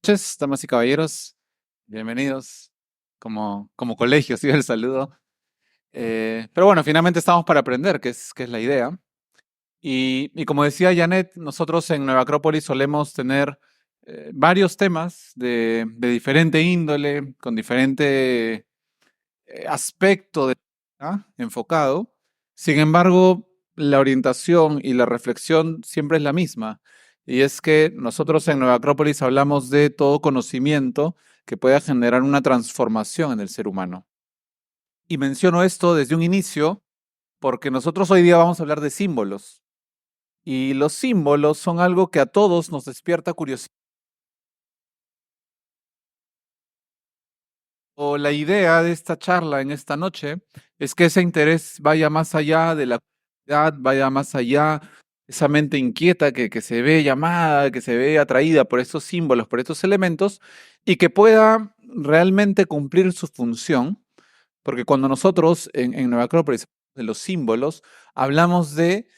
Noches, damas y caballeros, bienvenidos. Como colegio, sí, el saludo. Pero bueno, finalmente estamos para aprender, que es la idea. Y como decía Janet, nosotros en Nueva Acrópolis solemos tener varios temas de diferente índole, con diferente aspecto enfocado. Sin embargo, la orientación y la reflexión siempre es la misma. Y es que nosotros en Nueva Acrópolis hablamos de todo conocimiento que pueda generar una transformación en el ser humano. Y menciono esto desde un inicio porque nosotros hoy día vamos a hablar de símbolos. Y los símbolos son algo que a todos nos despierta curiosidad. O la idea de esta charla en esta noche es que ese interés vaya más allá de la curiosidad, vaya más allá, esa mente inquieta que se ve llamada, que se ve atraída por estos símbolos, por estos elementos, y que pueda realmente cumplir su función, porque cuando nosotros en Nueva Acrópolis de los símbolos, hablamos de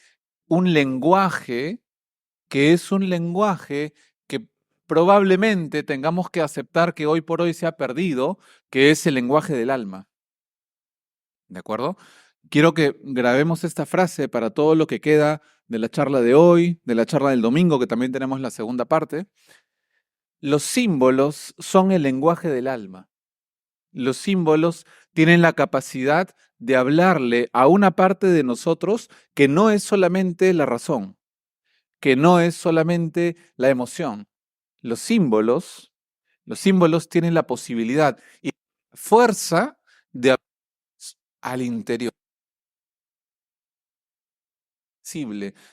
un lenguaje que es un lenguaje que probablemente tengamos que aceptar que hoy por hoy se ha perdido, que es el lenguaje del alma. ¿De acuerdo? Quiero que grabemos esta frase para todo lo que queda de la charla de hoy, de la charla del domingo, que también tenemos la segunda parte. Los símbolos son el lenguaje del alma. Los símbolos tienen la capacidad de hablarle a una parte de nosotros que no es solamente la razón, que no es solamente la emoción. Los símbolos, los símbolos tienen la posibilidad y fuerza de hablarnos al interior,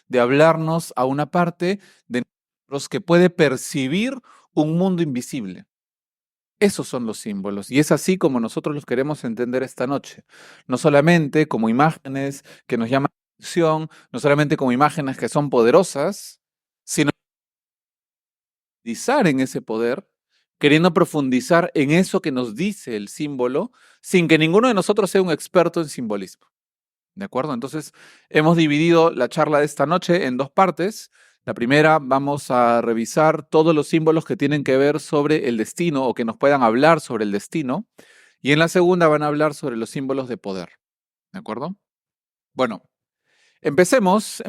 de hablarnos a una parte de nosotros que puede percibir un mundo invisible. Esos son los símbolos y es así como nosotros los queremos entender esta noche. No solamente como imágenes que nos llaman la atención, no solamente como imágenes que son poderosas, sino profundizar en ese poder, queriendo profundizar en eso que nos dice el símbolo, sin que ninguno de nosotros sea un experto en simbolismo. ¿De acuerdo? Entonces, hemos dividido la charla de esta noche en dos partes. La primera, vamos a revisar todos los símbolos que tienen que ver sobre el destino o que nos puedan hablar sobre el destino. Y en la segunda van a hablar sobre los símbolos de poder. ¿De acuerdo? Bueno, empecemos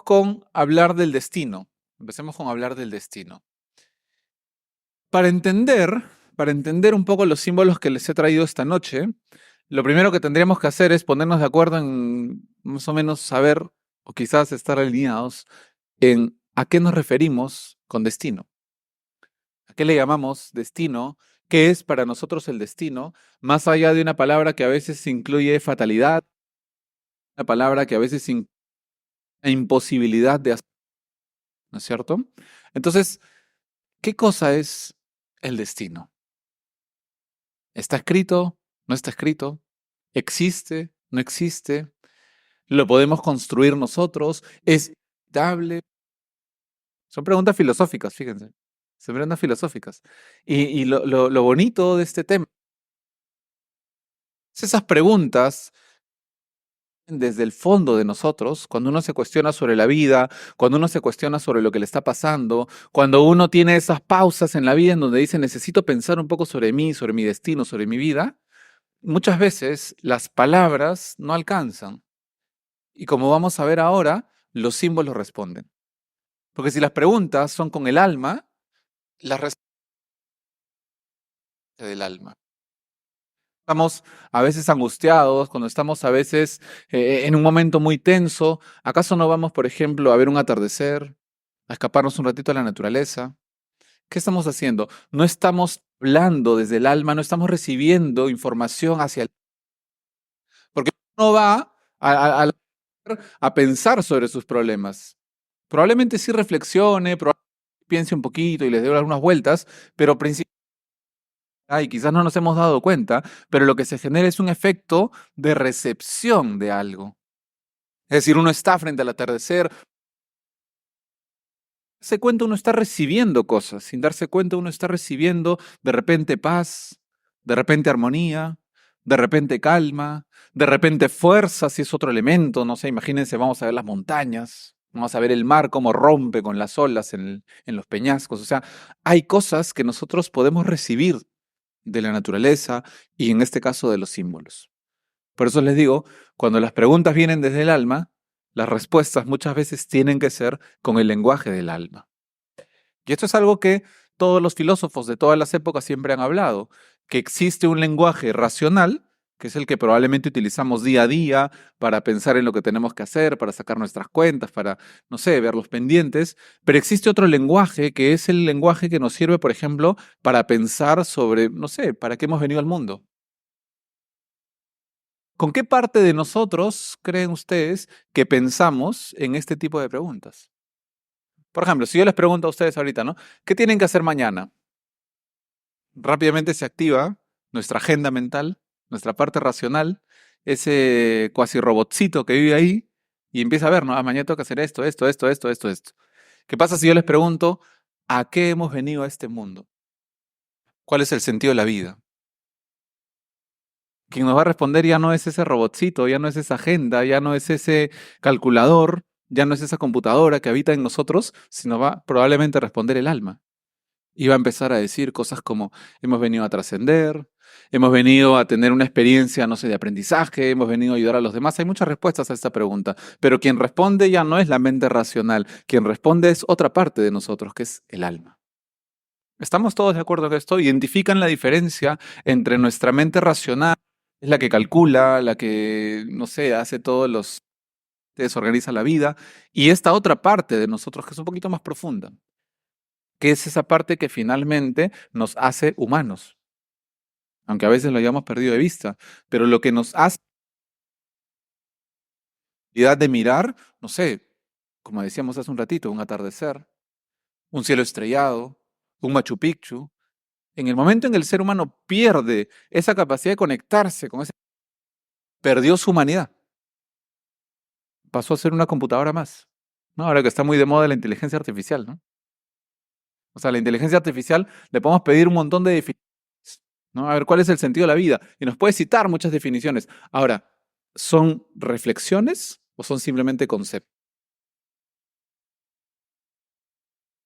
con hablar del destino. Empecemos con hablar del destino. Para entender, para entender un poco los símbolos que les he traído esta noche, lo primero que tendríamos que hacer es ponernos de acuerdo en más o menos saber o quizás estar alineados en a qué nos referimos con destino. ¿A qué le llamamos destino? ¿Qué es para nosotros el destino? Más allá de una palabra que a veces incluye fatalidad, una palabra que a veces incluye imposibilidad de hacer, ¿no es cierto? Entonces, ¿qué cosa es el destino? ¿Está escrito? ¿No está escrito? ¿Existe? ¿No existe? ¿Lo podemos construir nosotros? ¿Es inevitable? Son preguntas filosóficas, fíjense. Son preguntas filosóficas. Y lo bonito de este tema es esas preguntas desde el fondo de nosotros, cuando uno se cuestiona sobre la vida, cuando uno se cuestiona sobre lo que le está pasando, cuando uno tiene esas pausas en la vida en donde dice, necesito pensar un poco sobre mí, sobre mi destino, sobre mi vida, muchas veces las palabras no alcanzan. Y como vamos a ver ahora, los símbolos responden. Porque si las preguntas son con el alma, las respuestas del alma. Estamos a veces angustiados, cuando estamos a veces en un momento muy tenso, ¿acaso no vamos, por ejemplo, a ver un atardecer, a escaparnos un ratito a la naturaleza? ¿Qué estamos haciendo? No estamos hablando desde el alma, no estamos recibiendo información hacia el... Porque uno va a pensar sobre sus problemas. Probablemente sí reflexione, probablemente piense un poquito y les dé algunas vueltas, pero principalmente, y quizás no nos hemos dado cuenta, pero lo que se genera es un efecto de recepción de algo. Es decir, uno está frente al atardecer, se cuenta uno está recibiendo cosas, sin darse cuenta uno está recibiendo de repente paz, de repente armonía, de repente calma, de repente fuerza, si es otro elemento, no sé, imagínense, vamos a ver las montañas. Vamos a ver el mar cómo rompe con las olas en los peñascos. O sea, hay cosas que nosotros podemos recibir de la naturaleza y en este caso de los símbolos. Por eso les digo, cuando las preguntas vienen desde el alma, las respuestas muchas veces tienen que ser con el lenguaje del alma. Y esto es algo que todos los filósofos de todas las épocas siempre han hablado, que existe un lenguaje racional, que es el que probablemente utilizamos día a día para pensar en lo que tenemos que hacer, para sacar nuestras cuentas, para, no sé, ver los pendientes, pero existe otro lenguaje que es el lenguaje que nos sirve, por ejemplo, para pensar sobre, no sé, para qué hemos venido al mundo. ¿Con qué parte de nosotros creen ustedes que pensamos en este tipo de preguntas? Por ejemplo, si yo les pregunto a ustedes ahorita, ¿no? ¿Qué tienen que hacer mañana? Rápidamente se activa nuestra agenda mental, nuestra parte racional, ese cuasi robotcito que vive ahí y empieza a ver, ¿no? Ah, mañana tengo que hacer esto, esto, esto, esto, esto, esto. ¿Qué pasa si yo les pregunto a qué hemos venido a este mundo? ¿Cuál es el sentido de la vida? Quien nos va a responder ya no es ese robotcito, ya no es esa agenda, ya no es ese calculador, ya no es esa computadora que habita en nosotros, sino va probablemente a responder el alma. Y va a empezar a decir cosas como hemos venido a trascender, hemos venido a tener una experiencia, no sé, de aprendizaje, hemos venido a ayudar a los demás. Hay muchas respuestas a esta pregunta, pero quien responde ya no es la mente racional, quien responde es otra parte de nosotros, que es el alma. ¿Estamos todos de acuerdo con esto? ¿Identifican la diferencia entre nuestra mente racional, es la que calcula, la que, no sé, hace todos los, desorganiza la vida, y esta otra parte de nosotros que es un poquito más profunda, que es esa parte que finalmente nos hace humanos, aunque a veces lo hayamos perdido de vista, pero lo que nos hace la habilidad de mirar, no sé, como decíamos hace un ratito, un atardecer, un cielo estrellado, un Machu Picchu. En el momento en que el ser humano pierde esa capacidad de conectarse con ese, perdió su humanidad, pasó a ser una computadora más. ¿No? Ahora que está muy de moda la inteligencia artificial, ¿no? O sea, la inteligencia artificial le podemos pedir un montón de definiciones, ¿no? A ver, ¿cuál es el sentido de la vida? Y nos puede citar muchas definiciones. Ahora, ¿son reflexiones o son simplemente conceptos?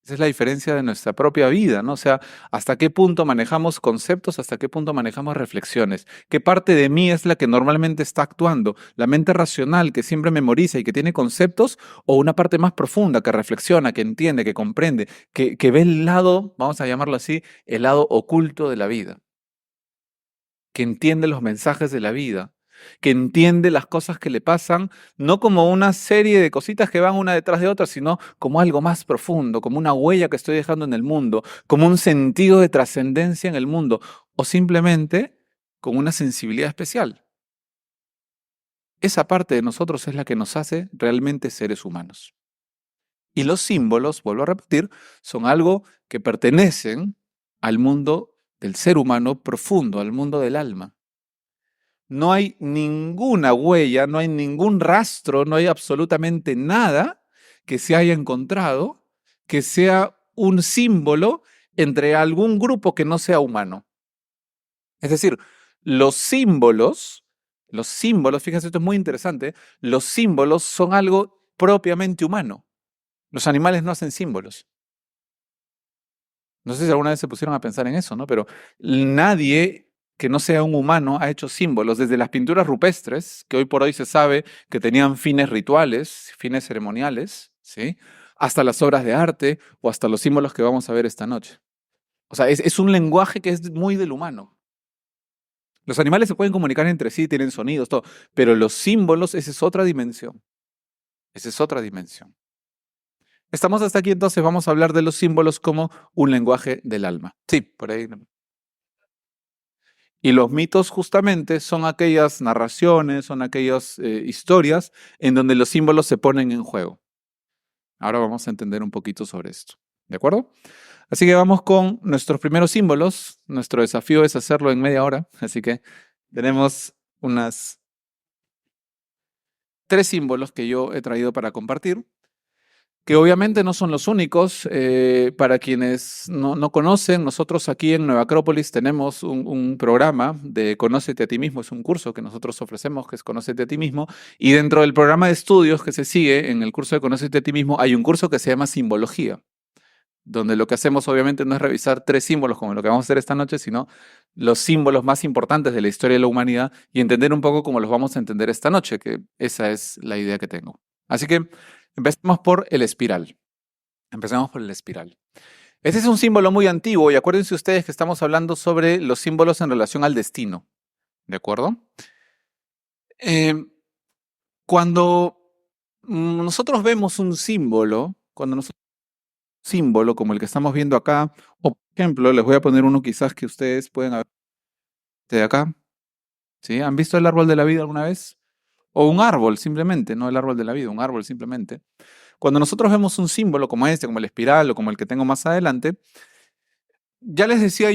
Esa es la diferencia de nuestra propia vida, ¿no? O sea, hasta qué punto manejamos conceptos, hasta qué punto manejamos reflexiones. ¿Qué parte de mí es la que normalmente está actuando? ¿La mente racional que siempre memoriza y que tiene conceptos? ¿O una parte más profunda que reflexiona, que entiende, que comprende, que ve el lado, vamos a llamarlo así, el lado oculto de la vida? Que entiende los mensajes de la vida, que entiende las cosas que le pasan, no como una serie de cositas que van una detrás de otra, sino como algo más profundo, como una huella que estoy dejando en el mundo, como un sentido de trascendencia en el mundo, o simplemente con una sensibilidad especial. Esa parte de nosotros es la que nos hace realmente seres humanos. Y los símbolos, vuelvo a repetir, son algo que pertenecen al mundo del ser humano profundo, al mundo del alma. No hay ninguna huella, no hay ningún rastro, no hay absolutamente nada que se haya encontrado que sea un símbolo entre algún grupo que no sea humano. Es decir, los símbolos, fíjense, esto es muy interesante, los símbolos son algo propiamente humano. Los animales no hacen símbolos. No sé si alguna vez se pusieron a pensar en eso, ¿no? Pero nadie que no sea un humano ha hecho símbolos, desde las pinturas rupestres, que hoy por hoy se sabe que tenían fines rituales, fines ceremoniales, ¿sí? Hasta las obras de arte o hasta los símbolos que vamos a ver esta noche. O sea, es un lenguaje que es muy del humano. Los animales se pueden comunicar entre sí, tienen sonidos, todo, pero los símbolos, esa es otra dimensión. Esa es otra dimensión. Estamos hasta aquí, entonces vamos a hablar de los símbolos como un lenguaje del alma. Sí, por ahí. Y los mitos justamente son aquellas narraciones, son aquellas historias en donde los símbolos se ponen en juego. Ahora vamos a entender un poquito sobre esto. ¿De acuerdo? Así que vamos con nuestros primeros símbolos. Nuestro desafío es hacerlo en media hora. Así que tenemos unas 3 símbolos que yo he traído para compartir, que obviamente no son los únicos. Para quienes no conocen, nosotros aquí en Nueva Acrópolis tenemos un programa de Conócete a ti mismo, es un curso que nosotros ofrecemos que es Conócete a ti mismo, y dentro del programa de estudios que se sigue en el curso de Conócete a ti mismo hay un curso que se llama Simbología, donde lo que hacemos obviamente no es revisar tres símbolos como lo que vamos a hacer esta noche, sino los símbolos más importantes de la historia de la humanidad y entender un poco cómo los vamos a entender esta noche, que esa es la idea que tengo. Así que empecemos por el espiral. Empecemos por el espiral. Este es un símbolo muy antiguo y acuérdense ustedes que estamos hablando sobre los símbolos en relación al destino. ¿De acuerdo? Eh, cuando nosotros vemos un símbolo, cuando nosotros símbolo como el que estamos viendo acá, o por ejemplo, les voy a poner uno quizás que ustedes pueden ver de acá, ¿sí? ¿Han visto el árbol de la vida alguna vez? O un árbol simplemente, no el árbol de la vida, un árbol simplemente. Cuando nosotros vemos un símbolo como este, como el espiral o como el que tengo más adelante, ya les decía,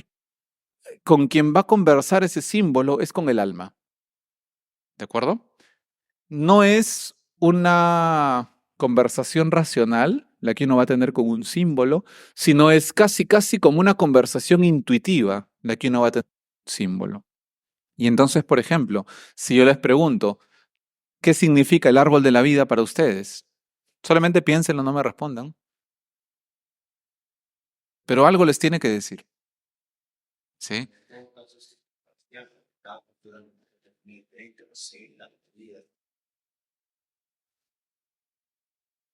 con quien va a conversar ese símbolo es con el alma, ¿de acuerdo? No es una conversación racional la que uno va a tener con un símbolo, sino es casi, casi como una conversación intuitiva la que uno va a tener con un símbolo. Y entonces, por ejemplo, si yo les pregunto, ¿qué significa el árbol de la vida para ustedes? Solamente piénsenlo, no me respondan, pero algo les tiene que decir, ¿sí?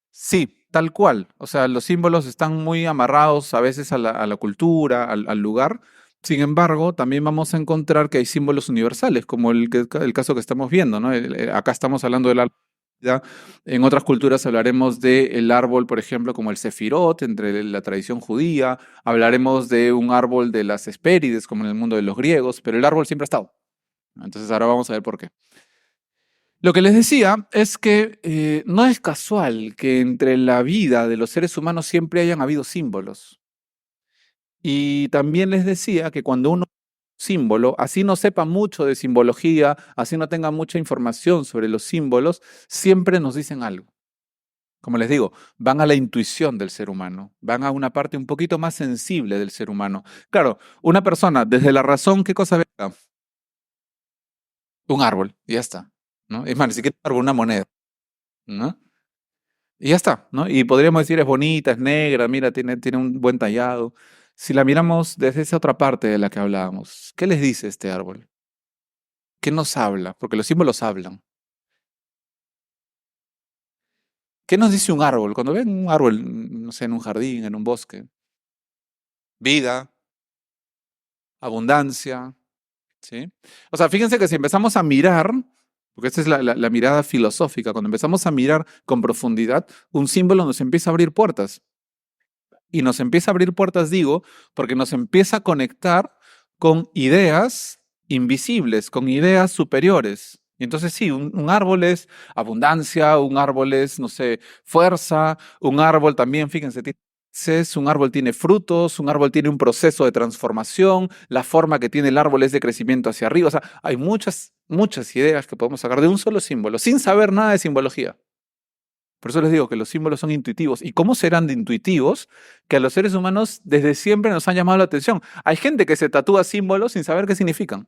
Sí, tal cual. O sea, los símbolos están muy amarrados a veces a la cultura, al lugar. Sin embargo, también vamos a encontrar que hay símbolos universales, como el caso que estamos viendo, ¿no? Acá estamos hablando del árbol. ¿Ya? En otras culturas hablaremos del árbol, por ejemplo, como el sefirot, entre la tradición judía. Hablaremos de un árbol de las Hespérides, como en el mundo de los griegos, pero el árbol siempre ha estado. Entonces ahora vamos a ver por qué. Lo que les decía es que no es casual que entre la vida de los seres humanos siempre hayan habido símbolos. Y también les decía que cuando uno símbolo, así no sepa mucho de simbología, así no tenga mucha información sobre los símbolos, siempre nos dicen algo. Como les digo, van a la intuición del ser humano, van a una parte un poquito más sensible del ser humano. Claro, una persona, desde la razón, ¿qué cosa ve acá? Un árbol, y ya está, ¿no? Es más, ni siquiera un árbol, una moneda, ¿no? Y ya está, ¿no? Y podríamos decir es bonita, es negra, mira, tiene un buen tallado. Si la miramos desde esa otra parte de la que hablábamos, ¿qué les dice este árbol? ¿Qué nos habla? Porque los símbolos hablan. ¿Qué nos dice un árbol? Cuando ven un árbol, no sé, en un jardín, en un bosque. Vida, abundancia, ¿sí? O sea, fíjense que si empezamos a mirar, porque esta es la mirada filosófica, cuando empezamos a mirar con profundidad, un símbolo nos empieza a abrir puertas. Y nos empieza a abrir puertas, digo, porque nos empieza a conectar con ideas invisibles, con ideas superiores. Y entonces sí, un árbol es abundancia, un árbol es, no sé, fuerza, un árbol también, fíjense, tiene raíces, un árbol tiene frutos, un árbol tiene un proceso de transformación, la forma que tiene el árbol es de crecimiento hacia arriba. O sea, hay muchas, muchas ideas que podemos sacar de un solo símbolo, sin saber nada de simbología. Por eso les digo que los símbolos son intuitivos. ¿Y cómo serán de intuitivos que a los seres humanos desde siempre nos han llamado la atención? Hay gente que se tatúa símbolos sin saber qué significan.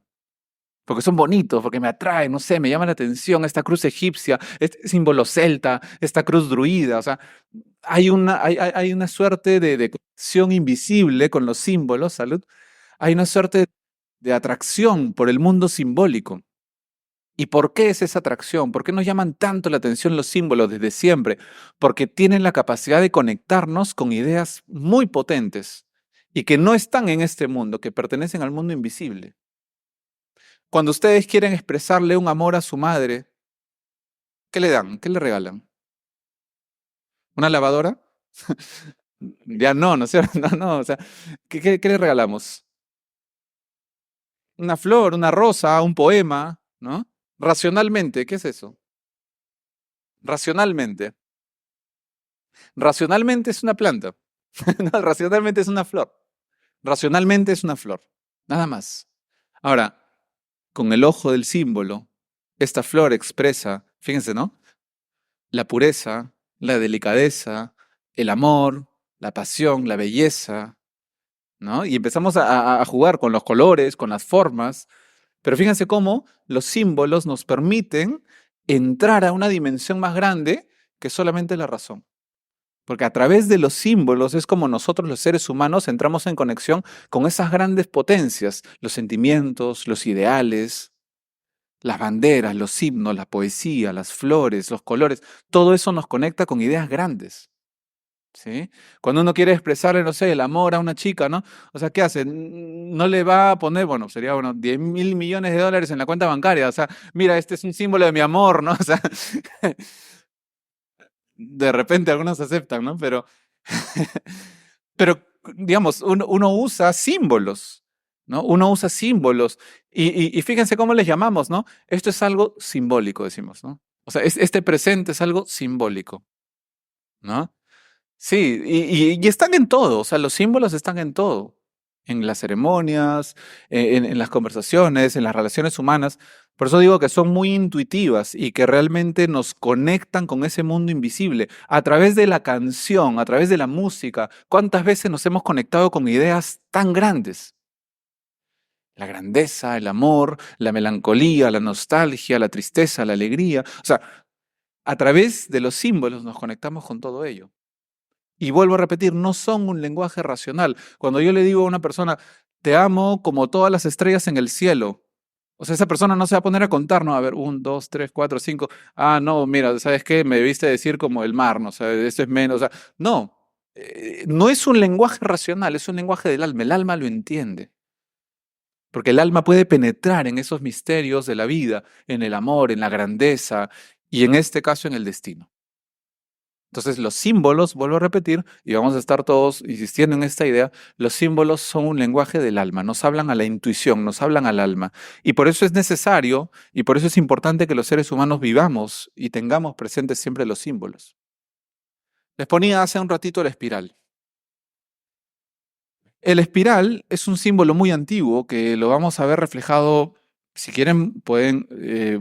Porque son bonitos, porque me atraen, no sé, me llama la atención esta cruz egipcia, este símbolo celta, esta cruz druida. O sea, hay una suerte de conexión invisible con los símbolos, salud. Hay una suerte de atracción por el mundo simbólico. ¿Y por qué es esa atracción? ¿Por qué nos llaman tanto la atención los símbolos desde siempre? Porque tienen la capacidad de conectarnos con ideas muy potentes y que no están en este mundo, que pertenecen al mundo invisible. Cuando ustedes quieren expresarle un amor a su madre, ¿qué le dan? ¿Qué le regalan? ¿Una lavadora? Ya no, ¿no es cierto? No, no, o sea, ¿qué le regalamos? Una flor, una rosa, un poema, ¿no? Racionalmente, ¿qué es eso? Racionalmente. Racionalmente es una planta. No, racionalmente es una flor. Racionalmente es una flor. Nada más. Ahora, con el ojo del símbolo, esta flor expresa, fíjense, ¿no? La pureza, la delicadeza, el amor, la pasión, la belleza, ¿no? Y empezamos a jugar con los colores, con las formas, pero fíjense cómo los símbolos nos permiten entrar a una dimensión más grande que solamente la razón. Porque a través de los símbolos es como nosotros los seres humanos entramos en conexión con esas grandes potencias, los sentimientos, los ideales, las banderas, los himnos, la poesía, las flores, los colores, todo eso nos conecta con ideas grandes. ¿Sí? Cuando uno quiere expresarle, no sé, el amor a una chica, ¿no? O sea, ¿qué hace? No le va a poner, bueno, sería, bueno, 10.000 millones de dólares en la cuenta bancaria. O sea, mira, este es un símbolo de mi amor, ¿no? O sea, de repente algunos aceptan, ¿no? Pero digamos, uno usa símbolos, ¿no? Uno usa símbolos. Y fíjense cómo les llamamos, ¿no? Esto es algo simbólico, decimos, ¿no? O sea, este presente es algo simbólico, ¿no? Sí, y están en todo, o sea, los símbolos están en todo, en las ceremonias, en las conversaciones, en las relaciones humanas. Por eso digo que son muy intuitivas y que realmente nos conectan con ese mundo invisible a través de la canción, a través de la música. ¿Cuántas veces nos hemos conectado con ideas tan grandes? La grandeza, el amor, la melancolía, la nostalgia, la tristeza, la alegría. O sea, a través de los símbolos nos conectamos con todo ello. Y vuelvo a repetir, no son un lenguaje racional. Cuando yo le digo a una persona, te amo como todas las estrellas en el cielo, o sea, esa persona no se va a poner a contar, ¿no? A ver, 1, 2, 3, 4, 5. Ah, no, mira, ¿sabes qué? Me debiste decir como el mar, ¿no? O sea, eso es menos. O sea, no, no es un lenguaje racional, es un lenguaje del alma. El alma lo entiende. Porque el alma puede penetrar en esos misterios de la vida, en el amor, en la grandeza y en este caso en el destino. Entonces los símbolos, vuelvo a repetir, y vamos a estar todos insistiendo en esta idea, los símbolos son un lenguaje del alma, nos hablan a la intuición, nos hablan al alma. Y por eso es necesario y por eso es importante que los seres humanos vivamos y tengamos presentes siempre los símbolos. Les ponía hace un ratito la espiral. El espiral es un símbolo muy antiguo que lo vamos a ver reflejado, si quieren, pueden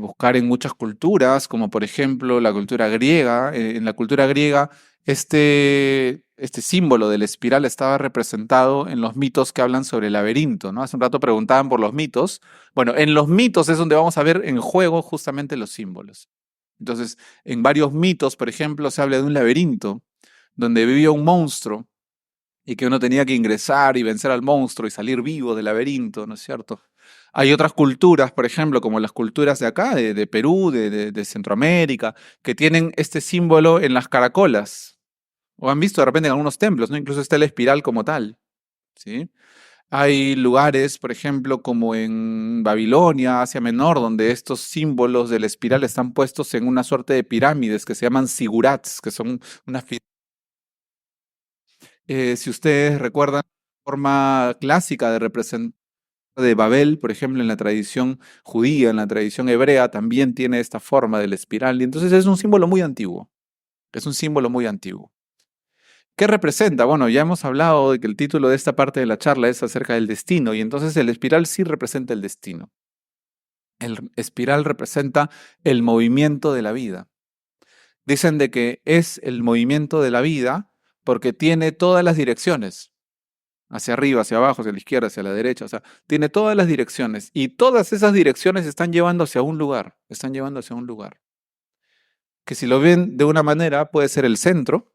buscar en muchas culturas, como por ejemplo la cultura griega. En la cultura griega, este símbolo del espiral estaba representado en los mitos que hablan sobre el laberinto, ¿no? Hace un rato preguntaban por los mitos. Bueno, en los mitos es donde vamos a ver en juego justamente los símbolos. Entonces, en varios mitos, por ejemplo, se habla de un laberinto donde vivía un monstruo y que uno tenía que ingresar y vencer al monstruo y salir vivo del laberinto, ¿no es cierto? Hay otras culturas, por ejemplo, como las culturas de acá, de Perú, de Centroamérica, que tienen este símbolo en las caracolas, o han visto de repente en algunos templos, ¿no? Incluso está la espiral como tal, ¿sí? Hay lugares, por ejemplo, como en Babilonia, Asia Menor, donde estos símbolos de la espiral están puestos en una suerte de pirámides que se llaman sigurats, que son unas si ustedes recuerdan, la forma clásica de representar de Babel, por ejemplo, en la tradición judía, en la tradición hebrea, también tiene esta forma del espiral. Y entonces es un símbolo muy antiguo. Es un símbolo muy antiguo. ¿Qué representa? Bueno, ya hemos hablado de que el título de esta parte de la charla es acerca del destino, y entonces el espiral sí representa el destino. El espiral representa el movimiento de la vida. Dicen de que es el movimiento de la vida porque tiene todas las direcciones. Hacia arriba, hacia abajo, hacia la izquierda, hacia la derecha, o sea, tiene todas las direcciones y todas esas direcciones están llevando hacia un lugar, están llevando hacia un lugar. Que si lo ven de una manera puede ser el centro,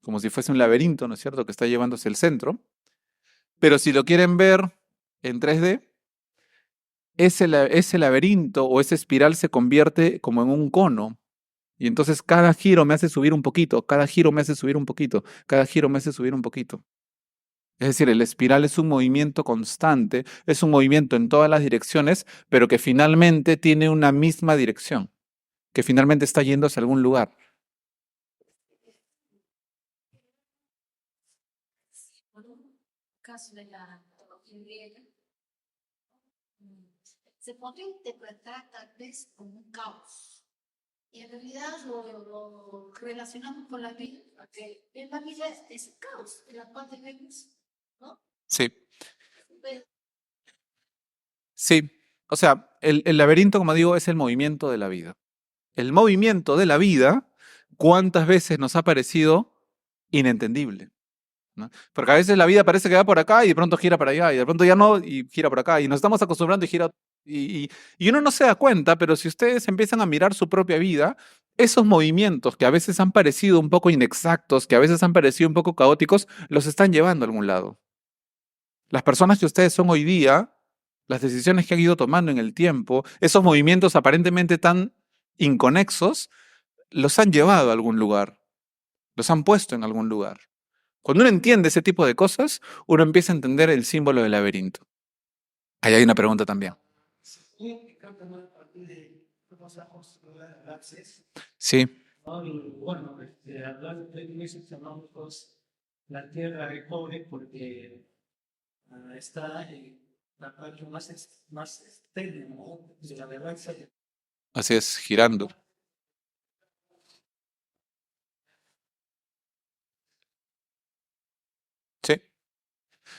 como si fuese un laberinto, ¿no es cierto?, que está llevando hacia el centro, pero si lo quieren ver en 3D, ese laberinto o esa espiral se convierte como en un cono. Y entonces cada giro me hace subir un poquito, cada giro me hace subir un poquito, cada giro me hace subir un poquito. Es decir, el espiral es un movimiento constante, es un movimiento en todas las direcciones, pero que finalmente tiene una misma dirección, que finalmente está yendo hacia algún lugar. Por un caso de la mitología griega, se podría interpretar tal vez como un caos. Y en realidad lo relacionamos con la vida, porque en la vida es el caos, en la cual debemos, ¿no? Sí, Pero sí. O sea, el laberinto, como digo, es el movimiento de la vida. El movimiento de la vida, ¿cuántas veces nos ha parecido? inentendible, ¿no? Porque a veces la vida parece que va por acá y de pronto gira para allá, y de pronto ya no, y gira por acá, y nos estamos acostumbrando y gira, y uno no se da cuenta, pero si ustedes empiezan a mirar su propia vida, esos movimientos que a veces han parecido un poco inexactos, que a veces han parecido un poco caóticos, los están llevando a algún lado. Las personas que ustedes son hoy día, las decisiones que han ido tomando en el tiempo, esos movimientos aparentemente tan inconexos, los han llevado a algún lugar, los han puesto en algún lugar. Cuando uno entiende ese tipo de cosas, uno empieza a entender el símbolo del laberinto. Ahí hay una pregunta también. Sí, creo que no es parte de cómo se ha construido el Access, Sí, ¿no? Y bueno, hablando de términos económicos, la tierra es pobre porque está en la parte más externa, ¿no? De la galaxia. así es, girando. Sí.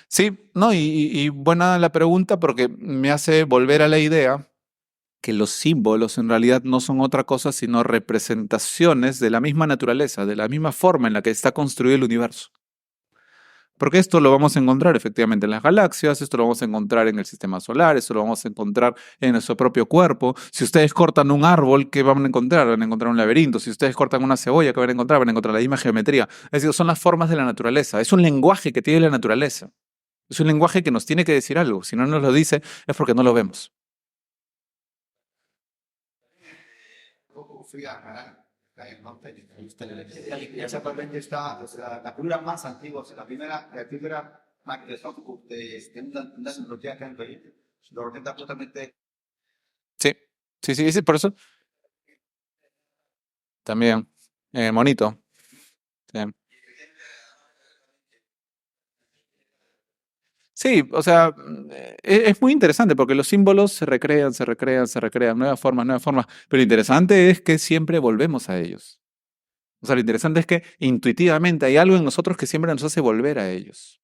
Sí, no, y buena la pregunta porque me hace volver a la idea que los símbolos en realidad no son otra cosa sino representaciones de la misma naturaleza, de la misma forma en la que está construido el universo. Porque esto lo vamos a encontrar efectivamente en las galaxias, esto lo vamos a encontrar en el sistema solar, esto lo vamos a encontrar en nuestro propio cuerpo. Si ustedes cortan un árbol, ¿qué van a encontrar? Van a encontrar un laberinto. Si ustedes cortan una cebolla, ¿qué van a encontrar? Van a encontrar la misma geometría. Es decir, son las formas de la naturaleza. Es un lenguaje que tiene la naturaleza. Es un lenguaje que nos tiene que decir algo. Si no nos lo dice, es porque no lo vemos. Poco fui a Caracas, en norte, y exactamente está, o sea, la cultura más antigua, o sea, la primera Microsoft de una tecnología que han pedido, lo representa justamente. Sí, sí, sí, sí, por eso también. Monito. Sí. Sí, o sea, es muy interesante porque los símbolos se recrean, se recrean, se recrean, nuevas formas, nuevas formas. Pero lo interesante es que siempre volvemos a ellos. O sea, lo interesante es que intuitivamente hay algo en nosotros que siempre nos hace volver a ellos.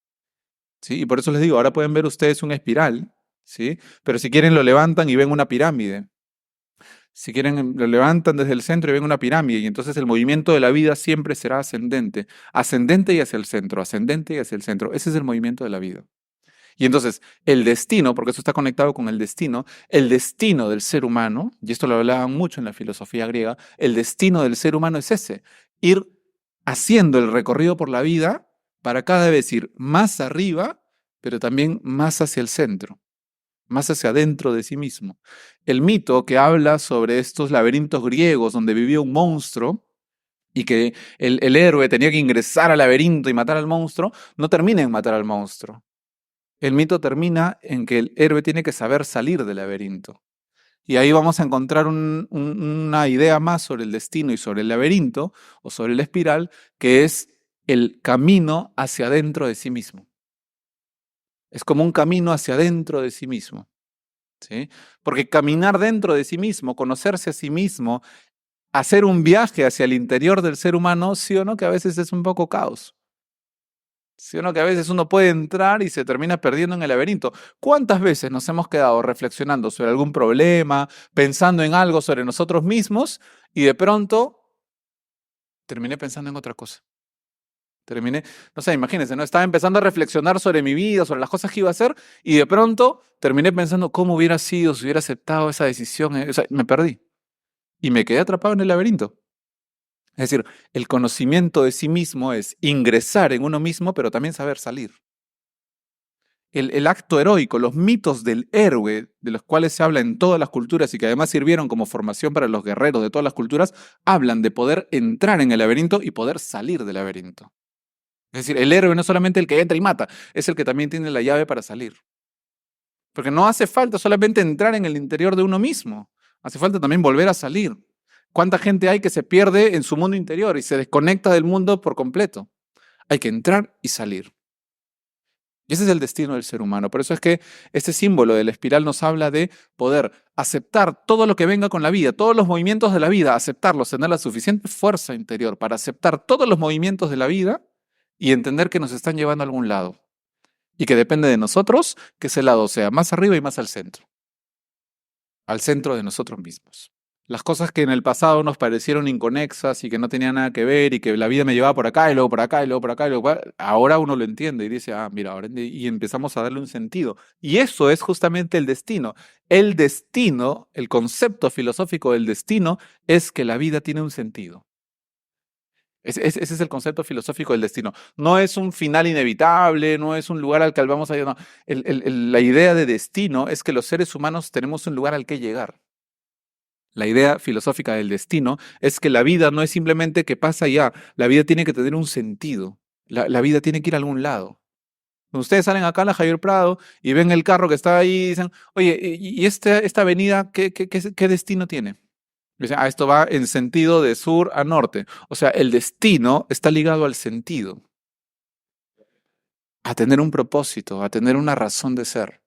¿Sí? Y por eso les digo, ahora pueden ver ustedes un espiral, ¿sí? Pero si quieren lo levantan y ven una pirámide. Si quieren, lo levantan desde el centro y ven una pirámide, y entonces el movimiento de la vida siempre será ascendente. Ascendente y hacia el centro, ascendente y hacia el centro. Ese es el movimiento de la vida. Y entonces, el destino, porque eso está conectado con el destino del ser humano, y esto lo hablaban mucho en la filosofía griega, el destino del ser humano es ese, ir haciendo el recorrido por la vida para cada vez ir más arriba, pero también más hacia el centro, más hacia adentro de sí mismo. El mito que habla sobre estos laberintos griegos donde vivía un monstruo y que el héroe tenía que ingresar al laberinto y matar al monstruo, no termina en matar al monstruo. El mito termina en que el héroe tiene que saber salir del laberinto. Y ahí vamos a encontrar una idea más sobre el destino y sobre el laberinto o sobre la espiral, que es el camino hacia adentro de sí mismo. Es como un camino hacia adentro de sí mismo. ¿Sí? Porque caminar dentro de sí mismo, conocerse a sí mismo, hacer un viaje hacia el interior del ser humano, sí o no, que a veces es un poco caos. ¿Sí o no? Que a veces uno puede entrar y se termina perdiendo en el laberinto. ¿Cuántas veces nos hemos quedado reflexionando sobre algún problema, pensando en algo sobre nosotros mismos y de pronto terminé pensando en otra cosa? Terminé, no sé, imagínense, ¿no? Estaba empezando a reflexionar sobre mi vida, sobre las cosas que iba a hacer y de pronto terminé pensando cómo hubiera sido si hubiera aceptado esa decisión. O sea, me perdí y me quedé atrapado en el laberinto. Es decir, el conocimiento de sí mismo es ingresar en uno mismo, pero también saber salir. El acto heroico, los mitos del héroe, de los cuales se habla en todas las culturas y que además sirvieron como formación para los guerreros de todas las culturas, hablan de poder entrar en el laberinto y poder salir del laberinto. Es decir, el héroe no es solamente el que entra y mata, es el que también tiene la llave para salir. Porque no hace falta solamente entrar en el interior de uno mismo, hace falta también volver a salir. ¿Cuánta gente hay que se pierde en su mundo interior y se desconecta del mundo por completo? Hay que entrar y salir. Y ese es el destino del ser humano. Por eso es que este símbolo de la espiral nos habla de poder aceptar todo lo que venga con la vida, todos los movimientos de la vida, aceptarlos, tener la suficiente fuerza interior para aceptar todos los movimientos de la vida y entender que nos están llevando a algún lado. Y que depende de nosotros que ese lado sea más arriba y más al centro de nosotros mismos. Las cosas que en el pasado nos parecieron inconexas y que no tenían nada que ver y que la vida me llevaba por acá y luego por acá y luego por acá y luego por acá, ahora uno lo entiende y dice, ah, mira, y empezamos a darle un sentido. Y eso es justamente el destino. El destino, el concepto filosófico del destino es que la vida tiene un sentido. Ese es el concepto filosófico del destino. No es un final inevitable, no es un lugar al que vamos a llegar. No. La idea de destino es que los seres humanos tenemos un lugar al que llegar. La idea filosófica del destino es que la vida no es simplemente que pasa ya, la vida tiene que tener un sentido, la vida tiene que ir a algún lado. Cuando ustedes salen acá a la Javier Prado y ven el carro que está ahí y dicen, oye, ¿y esta avenida qué destino tiene? Dicen, ah, esto va en sentido de sur a norte. O sea, el destino está ligado al sentido, a tener un propósito, a tener una razón de ser.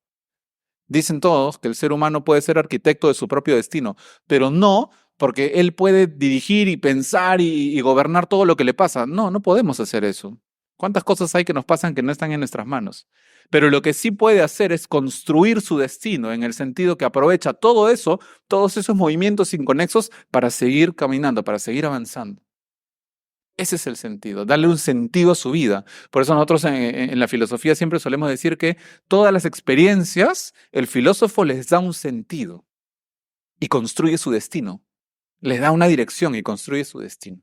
Dicen todos que el ser humano puede ser arquitecto de su propio destino, pero no porque él puede dirigir y pensar y gobernar todo lo que le pasa. No, no podemos hacer eso. ¿Cuántas cosas hay que nos pasan que no están en nuestras manos? Pero lo que sí puede hacer es construir su destino en el sentido que aprovecha todo eso, todos esos movimientos inconexos para seguir caminando, para seguir avanzando. Ese es el sentido, darle un sentido a su vida. Por eso nosotros en la filosofía siempre solemos decir que todas las experiencias, el filósofo les da un sentido y construye su destino. Les da una dirección y construye su destino.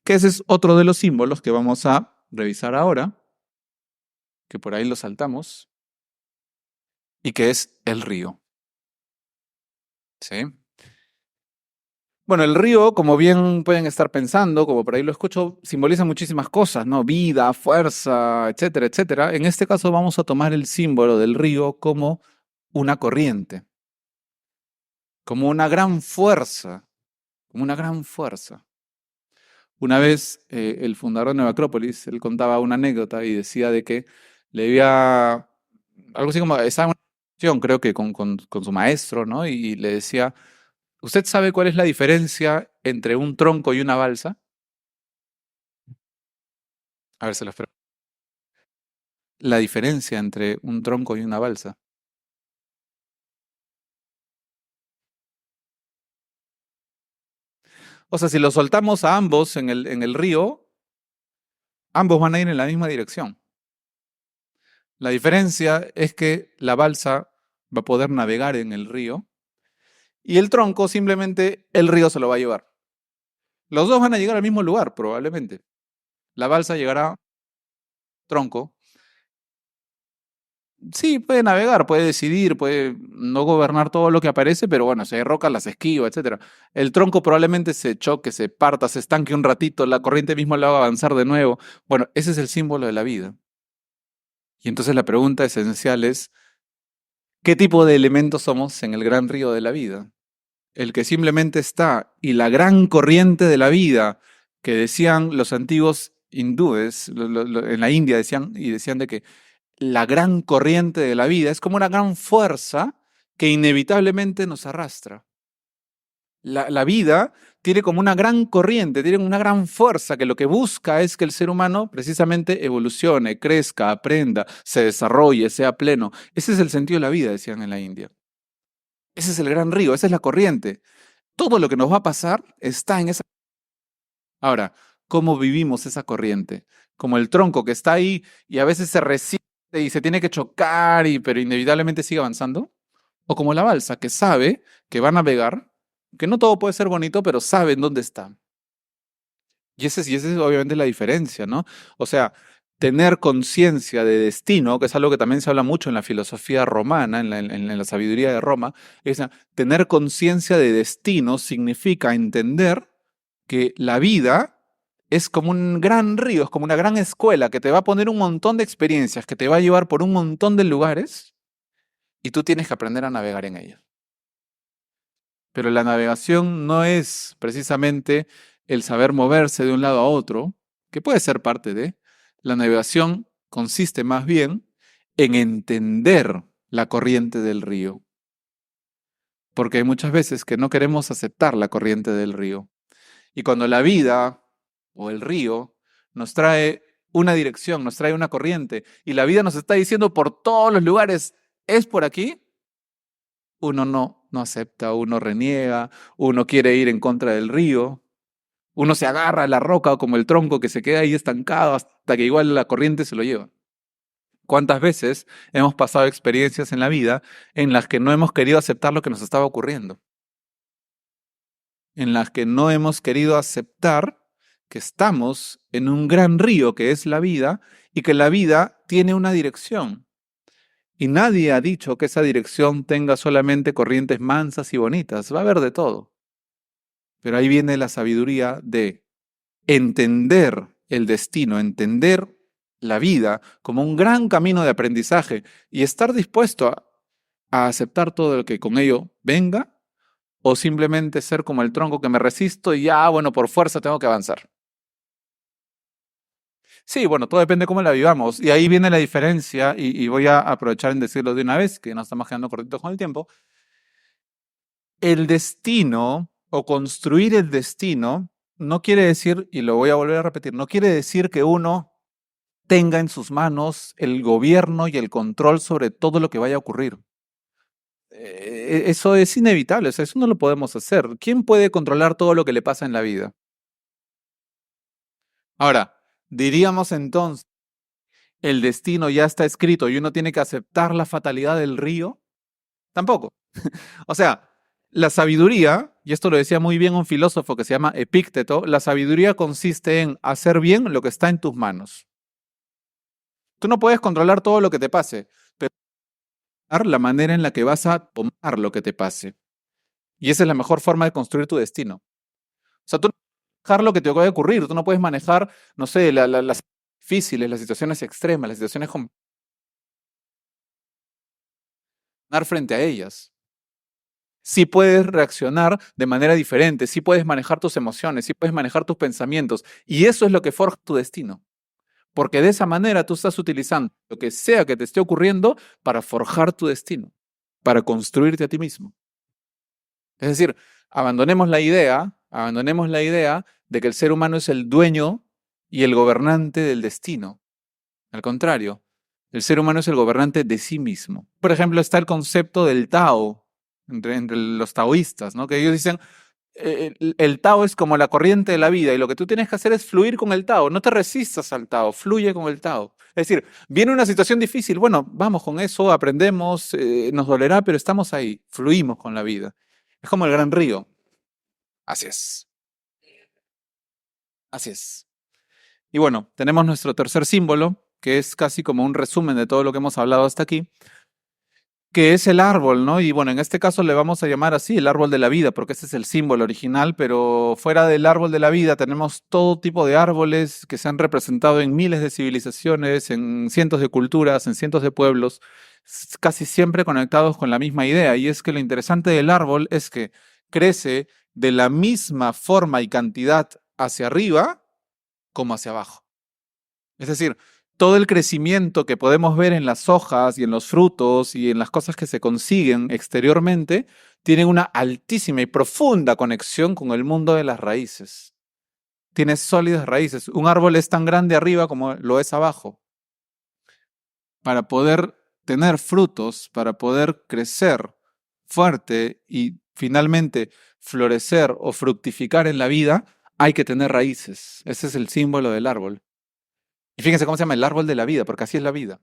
Que ese es otro de los símbolos que vamos a revisar ahora, que por ahí lo saltamos, y que es el río. ¿Sí? Bueno, el río, como bien pueden estar pensando, como por ahí lo escucho, simboliza muchísimas cosas, ¿no? Vida, fuerza, etcétera, etcétera. En este caso vamos a tomar el símbolo del río como una corriente, como una gran fuerza, como una gran fuerza. Una vez el fundador de Nueva Acrópolis, él contaba una anécdota y decía de que le había, algo así como, estaba en una discusión, creo que con su maestro, ¿no? Y le decía, ¿usted sabe cuál es la diferencia entre un tronco y una balsa? A ver, se los pregunto. La diferencia entre un tronco y una balsa. O sea, si los soltamos a ambos en el río, ambos van a ir en la misma dirección. La diferencia es que la balsa va a poder navegar en el río y el tronco simplemente el río se lo va a llevar. Los dos van a llegar al mismo lugar, probablemente. La balsa llegará al tronco. Sí, puede navegar, puede decidir, puede no gobernar todo lo que aparece, pero bueno, si hay rocas las esquiva, etcétera. El tronco probablemente se choque, se parta, se estanque un ratito, la corriente mismo lo haga avanzar de nuevo. Bueno, ese es el símbolo de la vida. Y entonces la pregunta esencial es, ¿qué tipo de elementos somos en el gran río de la vida? El que simplemente está y la gran corriente de la vida que decían los antiguos hindúes, en la India decían de que la gran corriente de la vida es como una gran fuerza que inevitablemente nos arrastra. La vida tiene como una gran corriente, tiene una gran fuerza que lo que busca es que el ser humano precisamente evolucione, crezca, aprenda, se desarrolle, sea pleno. Ese es el sentido de la vida, decían en la India. Ese es el gran río, esa es la corriente. Todo lo que nos va a pasar está en esa. Ahora, ¿cómo vivimos esa corriente? Como el tronco que está ahí y a veces se resiste y se tiene que chocar, pero inevitablemente sigue avanzando. O como la balsa, que sabe que va a navegar, que no todo puede ser bonito, pero sabe en dónde está. Y esa es obviamente la diferencia, ¿no? O sea, tener conciencia de destino, que es algo que también se habla mucho en la filosofía romana, en la sabiduría de Roma, tener conciencia de destino significa entender que la vida es como un gran río, es como una gran escuela que te va a poner un montón de experiencias, que te va a llevar por un montón de lugares y tú tienes que aprender a navegar en ella. Pero la navegación no es precisamente el saber moverse de un lado a otro, que puede ser parte de. La navegación consiste más bien en entender la corriente del río. Porque hay muchas veces que no queremos aceptar la corriente del río. Y cuando la vida o el río nos trae una dirección, nos trae una corriente, y la vida nos está diciendo por todos los lugares, es por aquí, uno no no acepta, uno reniega, uno quiere ir en contra del río, uno se agarra a la roca como el tronco que se queda ahí estancado hasta que igual la corriente se lo lleva. ¿Cuántas veces hemos pasado experiencias en la vida en las que no hemos querido aceptar lo que nos estaba ocurriendo? En las que no hemos querido aceptar que estamos en un gran río que es la vida y que la vida tiene una dirección. Y nadie ha dicho que esa dirección tenga solamente corrientes mansas y bonitas, va a haber de todo. Pero ahí viene la sabiduría de entender el destino, entender la vida como un gran camino de aprendizaje y estar dispuesto a aceptar todo lo que con ello venga o simplemente ser como el tronco que me resisto y ya, bueno, por fuerza tengo que avanzar. Sí, bueno, todo depende de cómo la vivamos. Y ahí viene la diferencia, y voy a aprovechar en decirlo de una vez, que nos estamos quedando cortitos con el tiempo. El destino o construir el destino no quiere decir, y lo voy a volver a repetir, no quiere decir que uno tenga en sus manos el gobierno y el control sobre todo lo que vaya a ocurrir. Eso es inevitable, o sea, eso no lo podemos hacer. ¿Quién puede controlar todo lo que le pasa en la vida? Ahora, diríamos entonces, el destino ya está escrito y uno tiene que aceptar la fatalidad del río. Tampoco. O sea, la sabiduría, y esto lo decía muy bien un filósofo que se llama Epícteto, la sabiduría consiste en hacer bien lo que está en tus manos. Tú no puedes controlar todo lo que te pase, pero la manera en la que vas a tomar lo que te pase. Y esa es la mejor forma de construir tu destino. O sea, tú no puedes manejar lo que te va a ocurrir, tú no puedes manejar, no sé, las difíciles, las situaciones extremas, las situaciones frente a ellas. Sí puedes reaccionar de manera diferente, sí puedes manejar tus emociones, sí puedes manejar tus pensamientos. Y eso es lo que forja tu destino. Porque de esa manera tú estás utilizando lo que sea que te esté ocurriendo para forjar tu destino, para construirte a ti mismo. Es decir, abandonemos la idea de que el ser humano es el dueño y el gobernante del destino. Al contrario, el ser humano es el gobernante de sí mismo. Por ejemplo, está el concepto del Tao, entre los taoístas, ¿no? Que ellos dicen, el Tao es como la corriente de la vida y lo que tú tienes que hacer es fluir con el Tao. No te resistas al Tao, fluye con el Tao. Es decir, viene una situación difícil, bueno, vamos con eso, aprendemos, nos dolerá, pero estamos ahí, fluimos con la vida. Es como el gran río. Así es, así es. Y bueno, tenemos nuestro tercer símbolo, que es casi como un resumen de todo lo que hemos hablado hasta aquí, que es el árbol, ¿no? Y bueno, en este caso le vamos a llamar así el árbol de la vida, porque ese es el símbolo original, pero fuera del árbol de la vida tenemos todo tipo de árboles que se han representado en miles de civilizaciones, en cientos de culturas, en cientos de pueblos, casi siempre conectados con la misma idea. Y es que lo interesante del árbol es que crece de la misma forma y cantidad hacia arriba como hacia abajo. Es decir, todo el crecimiento que podemos ver en las hojas y en los frutos y en las cosas que se consiguen exteriormente tiene una altísima y profunda conexión con el mundo de las raíces. Tiene sólidas raíces. Un árbol es tan grande arriba como lo es abajo. Para poder tener frutos, para poder crecer fuerte y finalmente florecer o fructificar en la vida, hay que tener raíces. Ese es el símbolo del árbol. Y fíjense cómo se llama el árbol de la vida, porque así es la vida.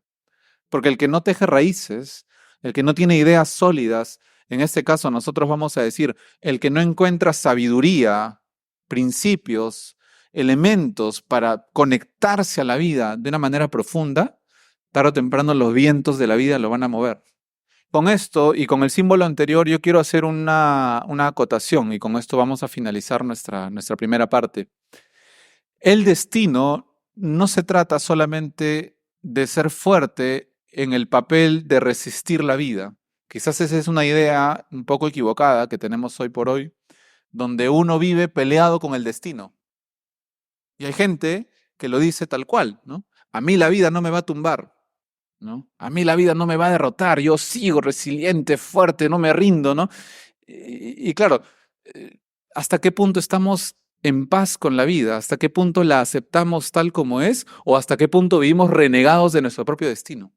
Porque el que no teje raíces, el que no tiene ideas sólidas, en este caso nosotros vamos a decir, el que no encuentra sabiduría, principios, elementos para conectarse a la vida de una manera profunda, tarde o temprano los vientos de la vida lo van a mover. Con esto y con el símbolo anterior yo quiero hacer una acotación y con esto vamos a finalizar nuestra primera parte. El destino no se trata solamente de ser fuerte en el papel de resistir la vida. Quizás esa es una idea un poco equivocada que tenemos hoy por hoy, donde uno vive peleado con el destino. Y hay gente que lo dice tal cual, ¿no? A mí la vida no me va a tumbar, ¿no? A mí la vida no me va a derrotar, yo sigo resiliente, fuerte, no me rindo, ¿no? Y claro, ¿hasta qué punto estamos en paz con la vida? ¿Hasta qué punto la aceptamos tal como es? ¿O hasta qué punto vivimos renegados de nuestro propio destino?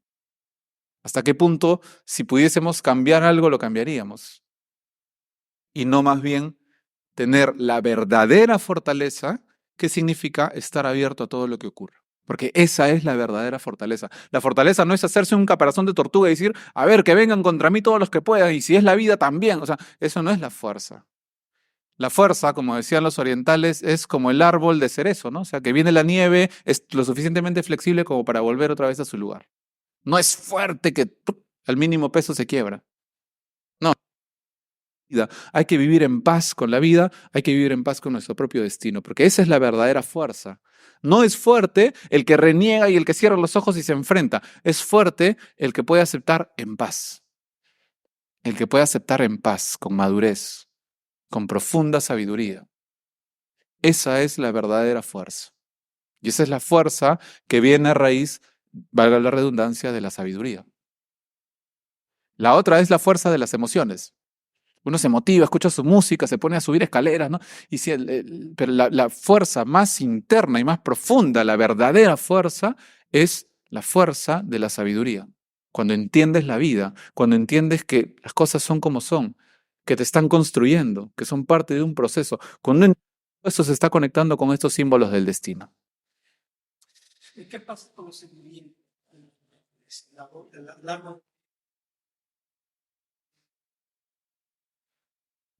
¿Hasta qué punto, si pudiésemos cambiar algo, lo cambiaríamos? y no más bien tener la verdadera fortaleza, que significa estar abierto a todo lo que ocurra. Porque esa es la verdadera fortaleza. La fortaleza no es hacerse un caparazón de tortuga y decir, a ver, que vengan contra mí todos los que puedan, y si es la vida también. O sea, eso no es la fuerza. La fuerza, como decían los orientales, es como el árbol de cerezo, ¿no? O sea, que viene la nieve, es lo suficientemente flexible como para volver otra vez a su lugar. No es fuerte que al mínimo peso se quiebra. No. Hay que vivir en paz con la vida, hay que vivir en paz con nuestro propio destino, porque esa es la verdadera fuerza. No es fuerte el que reniega y el que cierra los ojos y se enfrenta. Es fuerte el que puede aceptar en paz. El que puede aceptar en paz, con madurez, con profunda sabiduría. Esa es la verdadera fuerza. Y esa es la fuerza que viene a raíz, valga la redundancia, de la sabiduría. La otra es la fuerza de las emociones. Uno se motiva, escucha su música, se pone a subir escaleras, ¿no? Y si pero la fuerza más interna y más profunda, la verdadera fuerza, es la fuerza de la sabiduría. Cuando entiendes la vida, cuando entiendes que las cosas son como son, que te están construyendo, que son parte de un proceso, cuando eso se está conectando con estos símbolos del destino. ¿Y qué pasa con los sentimientos? Largo.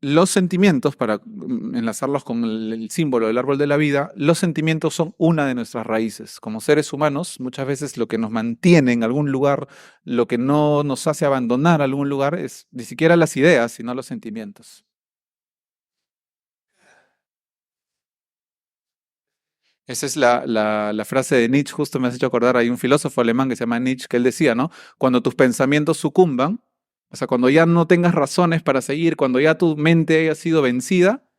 Los sentimientos, para enlazarlos con el símbolo del árbol de la vida, los sentimientos son una de nuestras raíces. Como seres humanos, muchas veces lo que nos mantiene en algún lugar, lo que no nos hace abandonar algún lugar, es ni siquiera las ideas, sino los sentimientos. Esa es la frase de Nietzsche, justo me has hecho acordar, hay un filósofo alemán que se llama Nietzsche, que él decía, ¿no? Cuando tus pensamientos sucumban, o sea, cuando ya no tengas razones para seguir, cuando ya tu mente haya sido vencida,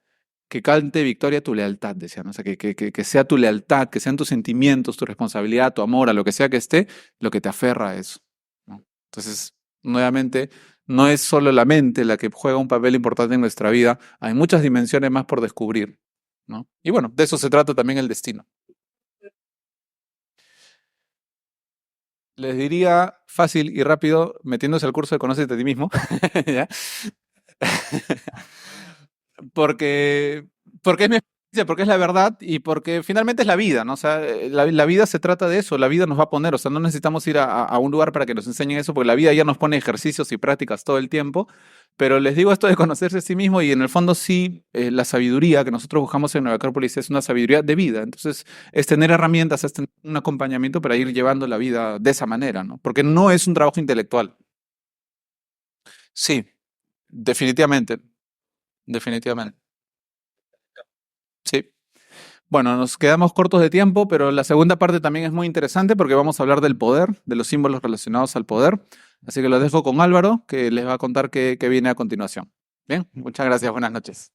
que cante victoria tu lealtad, decía, ¿no? O sea, que sea tu lealtad, que sean tus sentimientos, tu responsabilidad, tu amor, a lo que sea que esté, lo que te aferra a eso, ¿no? Entonces, nuevamente, no es solo la mente la que juega un papel importante en nuestra vida, hay muchas dimensiones más por descubrir, ¿no? Y bueno, de eso se trata también el destino. Les diría fácil y rápido, metiéndose al curso de Conócete a ti mismo, ¿ya? Porque, porque es mi experiencia, porque es la verdad y porque finalmente es la vida, ¿no? O sea, la vida se trata de eso, la vida nos va a poner, o sea, no necesitamos ir a un lugar para que nos enseñen eso, porque la vida ya nos pone ejercicios y prácticas todo el tiempo, pero les digo esto de conocerse a sí mismo y en el fondo sí, la sabiduría que nosotros buscamos en Nueva Acrópolis es una sabiduría de vida, entonces es tener herramientas, es tener un acompañamiento para ir llevando la vida de esa manera, ¿no? Porque no es un trabajo intelectual. Sí, definitivamente, definitivamente. Sí. Bueno, nos quedamos cortos de tiempo, pero la segunda parte también es muy interesante porque vamos a hablar del poder, de los símbolos relacionados al poder. Así que lo dejo con Álvaro, que les va a contar qué viene a continuación. Bien, muchas gracias, buenas noches.